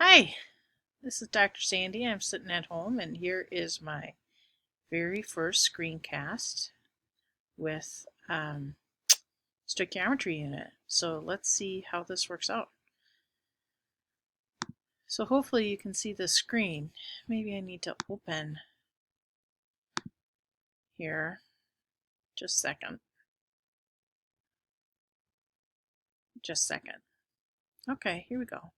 Hi, this is Dr. Sandy. I'm sitting at home, and here is my very first screencast with stoichiometry in it. So let's see how this works out. So hopefully you can see the screen. Maybe I need to open here. Just a second. Just a second. Okay, here we go.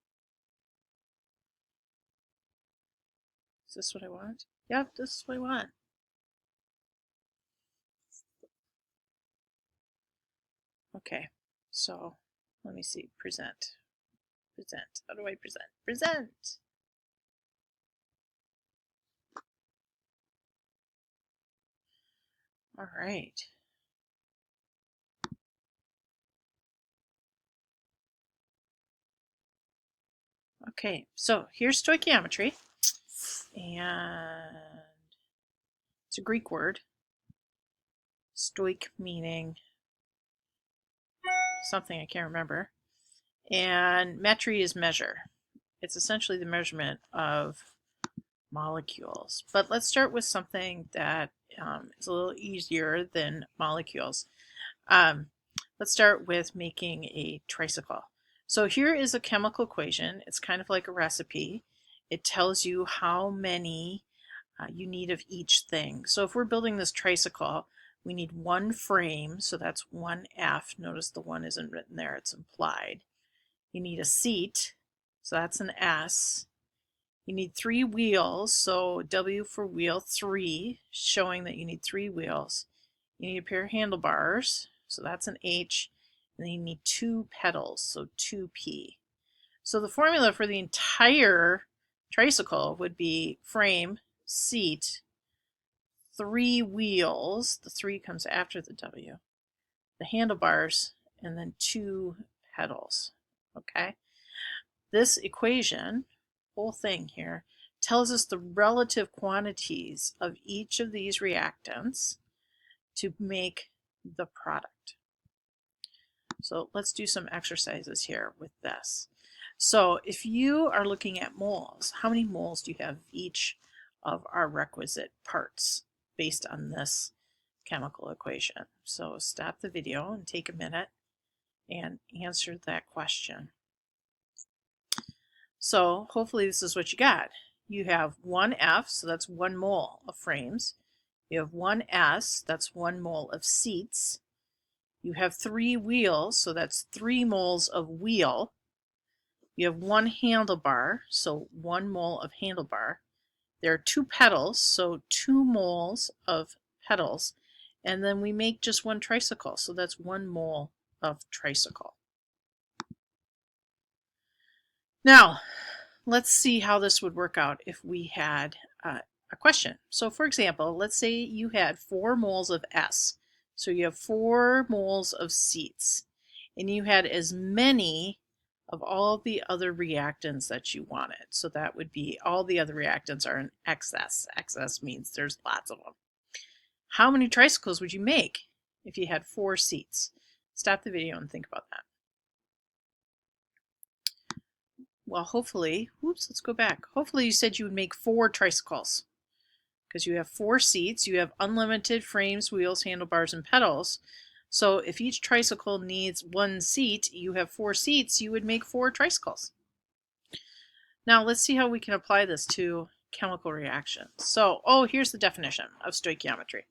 Is this what I want? Yep, this is what I want. Okay, so let me see. Present. Present. How do I present? Present! All right. Okay, so here's stoichiometry, and it's a Greek word. Stoich meaning something I can't remember, and metry is measure. It's essentially the measurement of molecules. But let's start with something that is a little easier than molecules. Let's start with making a tricycle. So here is a chemical equation. It's kind of like a recipe. It tells you how many you need of each thing. So if we're building this tricycle, we need one frame, so that's 1F. Notice the 1 isn't written there, it's implied. You need a seat, so that's an S. You need 3 wheels, so W for wheel 3, showing that you need 3 wheels. You need a pair of handlebars, so that's an H. And then you need 2 pedals, so 2P. So the formula for the entire tricycle would be frame, seat, 3 wheels, the 3 comes after the W, the handlebars, and then 2 pedals. Okay? This equation, whole thing here, tells us the relative quantities of each of these reactants to make the product. So let's do some exercises here with this. So if you are looking at moles, how many moles do you have of each of our requisite parts based on this chemical equation? So stop the video and take a minute and answer that question. So hopefully this is what you got. You have 1F, so that's 1 mole of frames. You have 1S, that's 1 mole of seats. You have 3 wheels, so that's 3 moles of wheel. You have 1 handlebar, so 1 mole of handlebar. There are 2 pedals, so 2 moles of pedals. And then we make just 1 tricycle, so that's 1 mole of tricycle. Now, let's see how this would work out if we had a question. So for example, let's say you had 4 moles of S. So you have 4 moles of seats, and you had as many of all the other reactants that you wanted. So that would be all the other reactants are in excess. Excess means there's lots of them. How many tricycles would you make if you had 4 seats? Stop the video and think about that. Well, hopefully, let's go back. Hopefully you said you would make 4 tricycles because you have 4 seats, you have unlimited frames, wheels, handlebars, and pedals. So if each tricycle needs 1 seat, you have 4 seats, you would make 4 tricycles. Now let's see how we can apply this to chemical reactions. So, here's the definition of stoichiometry.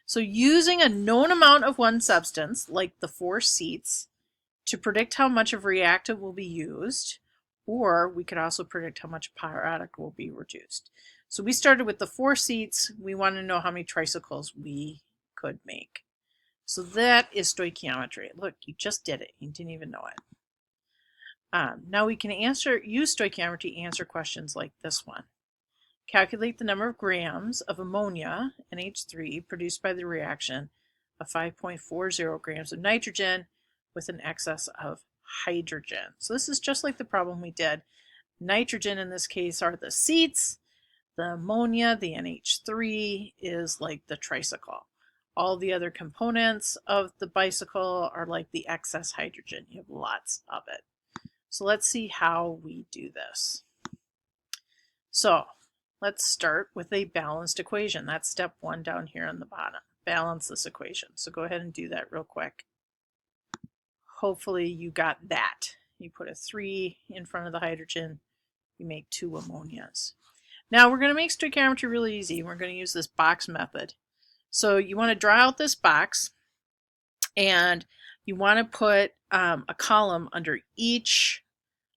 So using a known amount of one substance, like the 4 seats, to predict how much of reactant will be used, or we could also predict how much product will be reduced. So we started with the 4 seats. We want to know how many tricycles we could make. So that is stoichiometry. Look, you just did it. You didn't even know it. Now we can use stoichiometry to answer questions like this one. Calculate the number of grams of ammonia, NH3, produced by the reaction of 5.40 grams of nitrogen with an excess of hydrogen. So this is just like the problem we did. Nitrogen in this case are the seats. The ammonia, the NH3, is like the tricycle. All the other components of the bicycle are like the excess hydrogen. You have lots of it. So let's see how we do this. So let's start with a balanced equation. That's step 1 down here on the bottom. Balance this equation. So go ahead and do that real quick. Hopefully you got that. You put a 3 in front of the hydrogen, you make 2 ammonias. Now we're going to make stoichiometry really easy. We're going to use this box method. So you want to draw out this box, and you want to put a column under each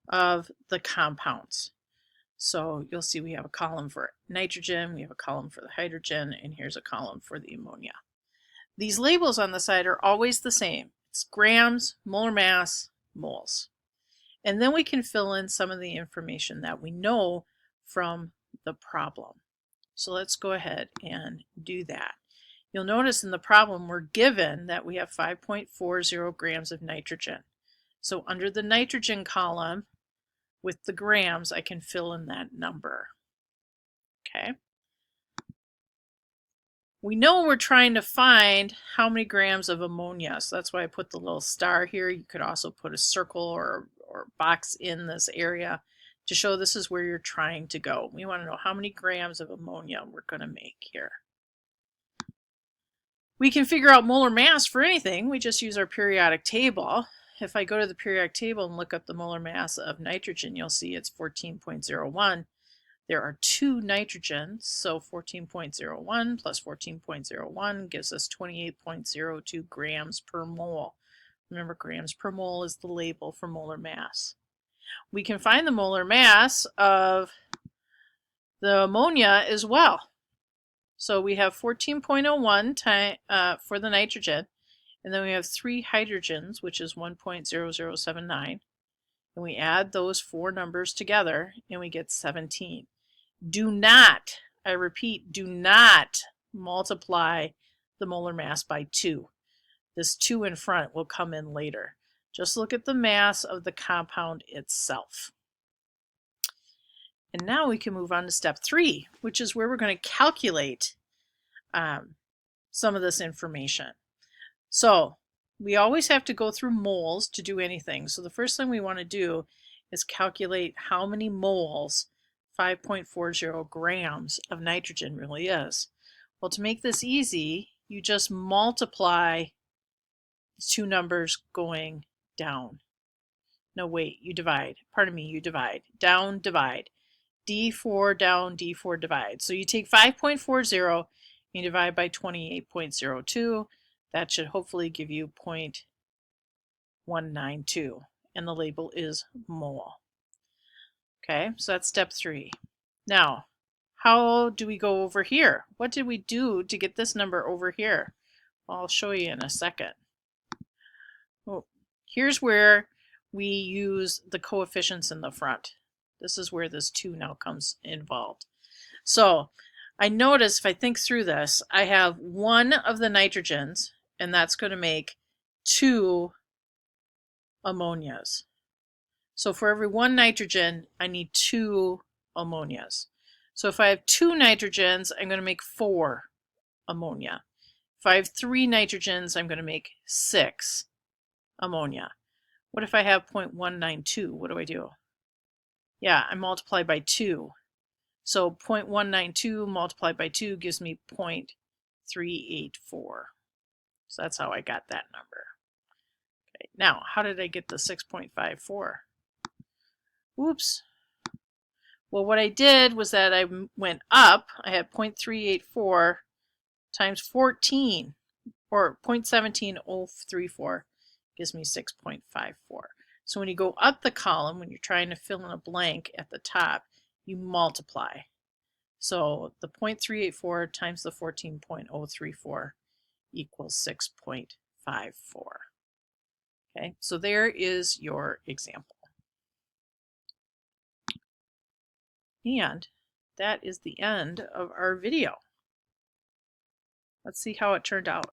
of the compounds. So you'll see we have a column for nitrogen, we have a column for the hydrogen, and here's a column for the ammonia. These labels on the side are always the same. It's grams, molar mass, moles. And then we can fill in some of the information that we know from the problem. So let's go ahead and do that. You'll notice in the problem we're given that we have 5.40 grams of nitrogen. So under the nitrogen column, with the grams, I can fill in that number. Okay. We know we're trying to find how many grams of ammonia, so that's why I put the little star here. You could also put a circle or box in this area to show this is where you're trying to go. We want to know how many grams of ammonia we're going to make here. We can figure out molar mass for anything. We just use our periodic table. If I go to the periodic table and look up the molar mass of nitrogen, you'll see it's 14.01. There are 2 nitrogens, so 14.01 plus 14.01 gives us 28.02 grams per mole. Remember, grams per mole is the label for molar mass. We can find the molar mass of the ammonia as well. So we have 14.01 for the nitrogen, and then we have 3 hydrogens, which is 1.0079, and we add those 4 numbers together, and we get 17. Do not, I repeat, do not multiply the molar mass by 2. This 2 in front will come in later. Just look at the mass of the compound itself. And now we can move on to step 3, which is where we're going to calculate some of this information. So we always have to go through moles to do anything. So the first thing we want to do is calculate how many moles 5.40 grams of nitrogen really is. Well, to make this easy, you just multiply the 2 numbers going down. No, wait, you divide. Pardon me, you divide. Down, divide. D4 down, D4 divide. So you take 5.40, you divide by 28.02. That should hopefully give you 0.192, and the label is mole. Okay, so that's step 3. Now, how do we go over here? What did we do to get this number over here? Well, I'll show you in a second. Oh, here's where we use the coefficients in the front. This is where this 2 now comes involved. So I notice if I think through this, I have 1 of the nitrogens, and that's going to make 2 ammonias. So for every 1 nitrogen, I need 2 ammonias. So if I have 2 nitrogens, I'm going to make 4 ammonia. If I have 3 nitrogens, I'm going to make 6 ammonia. What if I have 0.192? What do I do? Yeah, I multiply by 2. So 0.192 multiplied by 2 gives me 0.384. So that's how I got that number. Okay, now, how did I get the 6.54? Oops. Well, what I did was that I went up. I had 0.384 times 14, or 0.17034 gives me 6.54. So when you go up the column, when you're trying to fill in a blank at the top, you multiply. So the 0.384 times the 14.034 equals 6.54. Okay, so there is your example. And that is the end of our video. Let's see how it turned out.